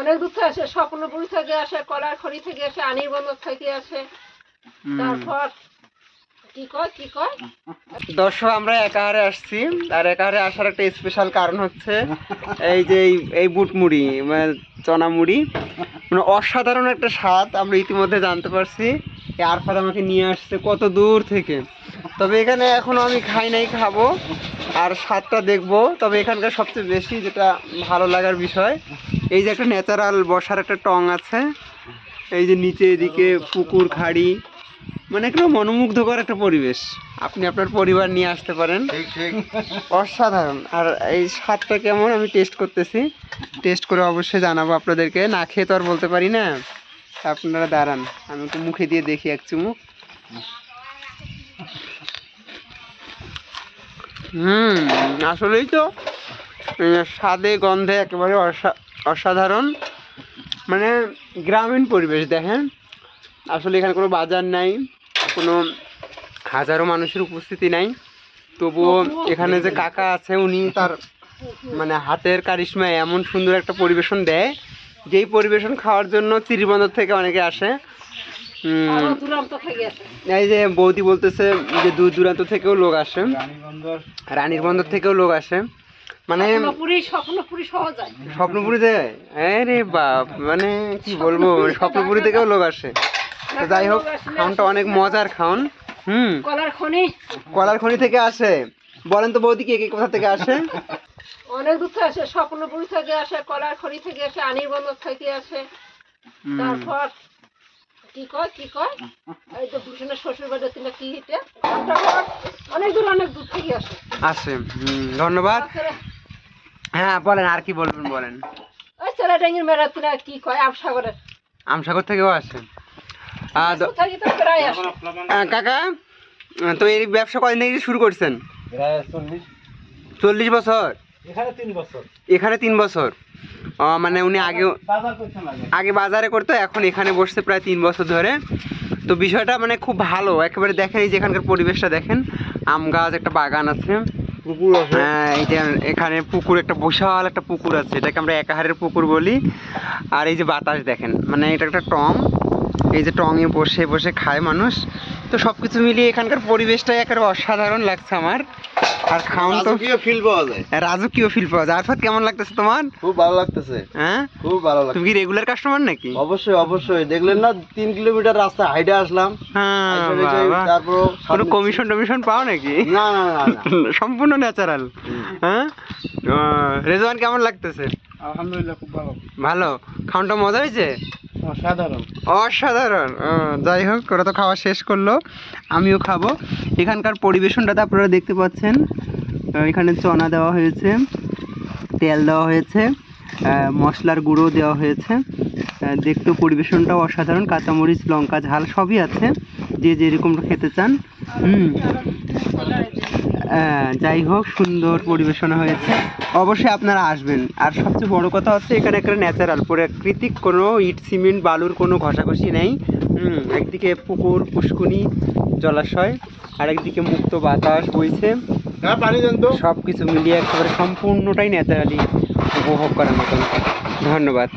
অনেক দূর থেকে আসে, স্বপ্নপুর থেকে আসে, কলারখড়ি থেকে আসে, আনিরবন্দর থেকে আসে। তারপর কি কয় দর্শক আমরা একাহারে আসছি, আর একাহারে আসার একটা স্পেশাল কারণ হচ্ছে এই যে এই বুট মুড়ি মানে চনা মুড়ি, মানে অসাধারণ একটা স্বাদ আমরা ইতিমধ্যে জানতে পারছি। এই আরফাত আমাকে নিয়ে আসছে কত দূর থেকে, তবে এখানে এখনো আমি খাই নাই, খাবো আর স্বাদটা দেখবো। তবে এখানকার সবচেয়ে বেশি যেটা ভালো লাগার বিষয়, এই যে একটা ন্যাচারাল বসার একটা টং আছে, এই যে নিচে এদিকে পুকুর খাড়ি, মানে একটা মনোমুগ্ধকর একটা পরিবেশ। আপনি আপনার পরিবার নিয়ে আসতে পারেন, অসাধারণ। আর এই স্বাদটা কেমন আমি টেস্ট করতেছি, টেস্ট করে অবশ্যই জানাবো আপনাদেরকে। না খেয়ে তো আর বলতে পারি না। আপনারা দাঁড়ান, আমি একটু মুখে দিয়ে দেখি এক চুমুক। আসলেই তো স্বাদে গন্ধে একেবারে অসাধারণ, মানে গ্রামীণ পরিবেশ। দেখেন আসলে এখানে কোনো বাজার নাই, কোনো হাজারো মানুষের উপস্থিতি নাই, তবুও এখানে যে কাকা আছে উনি তার মানে হাতের কারিশমায় এমন সুন্দর একটা পরিবেশন দেয়, যেই পরিবেশন খাওয়ার জন্য চিরিবন্দর থেকে অনেকে আসে। এই যে বৌদি বলতেছে যে দূর দূরান্ত থেকেও লোক আসে, রানীর বন্দর থেকেও লোক আসে, মানে স্বপ্নপুরি যায়। আরে বাপ, মানে কি বলবো, স্বপ্নপুরি থেকেও লোক আসে। তো যাই হোক, খাওয়ানটা অনেক মজার খাওন। কলারখনি থেকে আসে। বলেন তো বৌদি, কে কে কোথা থেকে আসে? অনেক দূর থেকে আসে, স্বপ্নপুর থেকে আসে, কলারখড়ি থেকে আসে, আনিরবন্দর থেকে আসে। তারপর কি কয় এই তো ভূষণের শ্বশুর বাড়ি কি এটা, অনেক দূর থেকে আসে। ধন্যবাদ। হ্যাঁ বলেন, আর কি বলবেন বলেন। ওই ছেলেটাঙ্গির মেয়েরা কি কয় আমসাগর থেকেও আসে। কাকা, তো এই ব্যবসা কয়দিন থেকে শুরু করছেন? 40 বছর। এখানে 3 বছর। মানে উনি আগে বাজারে করতো, এখন এখানে বসছে প্রায় 3 বছর ধরে। তো বিষয়টা মানে খুব ভালো একেবারে। দেখেন এই যে এখানকার পরিবেশটা দেখেন, আম গাছ, একটা বাগান আছে, পুকুর আছে। হ্যাঁ, এই যে এখানে পুকুর, একটা বিশাল একটা পুকুর আছে, এটাকে আমরা একাহারের পুকুর বলি। আর এই যে বাতাস দেখেন, মানে এটা একটা টং, এই যে টঙে বসে বসে খায় মানুষ। তো সবকিছু মিলিয়ে এখানকার পরিবেশটাই একেবারে অসাধারণ লাগছে আমার। আর খাওন তো ফিল পাওয়া যায়, রাজকীয় ফিল পাওয়া যায়। আরফাত, কেমন লাগতেছে তোমার? খুব ভালো লাগতেছে। হ্যাঁ, খুব ভালো লাগছে। তুমি কি রেগুলার কাস্টমার নাকি? অবশ্যই অবশ্যই, দেখলেন না 3 কিলোমিটার রাস্তা হাইটে আসলাম। হ্যাঁ, তারপর কোনো কমিশন টমিশন পাও নাকি? না না না, সম্পূর্ণ ন্যাচারাল। হ্যাঁ, রেজওয়ান কেমন লাগতেছে? আলহামদুলিল্লাহ, খুব ভালো। ভালো। খাওয়ানটা মজা হয়েছে? অসাধারণ। যাই হোক, ওরা তো খাওয়া শেষ করলো, আমিও খাবো। এখানকার পরিবেশনটাতে আপনারা দেখতে পাচ্ছেন, এখানে চনা দেওয়া হয়েছে, তেল দেওয়া হয়েছে, মশলার গুঁড়ো দেওয়া হয়েছে। দেখতেও পরিবেশনটাও অসাধারণ, কাঁচামরিচ, লঙ্কা, ঝাল সবই আছে, যে যেরকম খেতে চান। যাই হোক, সুন্দর পরিবেশনা হয়েছে, অবশ্যই আপনারা আসবেন। আর সবচেয়ে বড় কথা হচ্ছে এখানে একটা ন্যাচারাল প্রাকৃতিক, কোনো ইট সিমেন্ট বালুর কোনো ঘষাঘষি নেই। একদিকে পুকুর, পুষ্কুনি, জলাশয়, আর একদিকে মুক্ত বাতাস বইছে। সব কিছু মিলিয়ে একেবারে সম্পূর্ণটাই ন্যাচারালি উপভোগ করার মতন। ধন্যবাদ।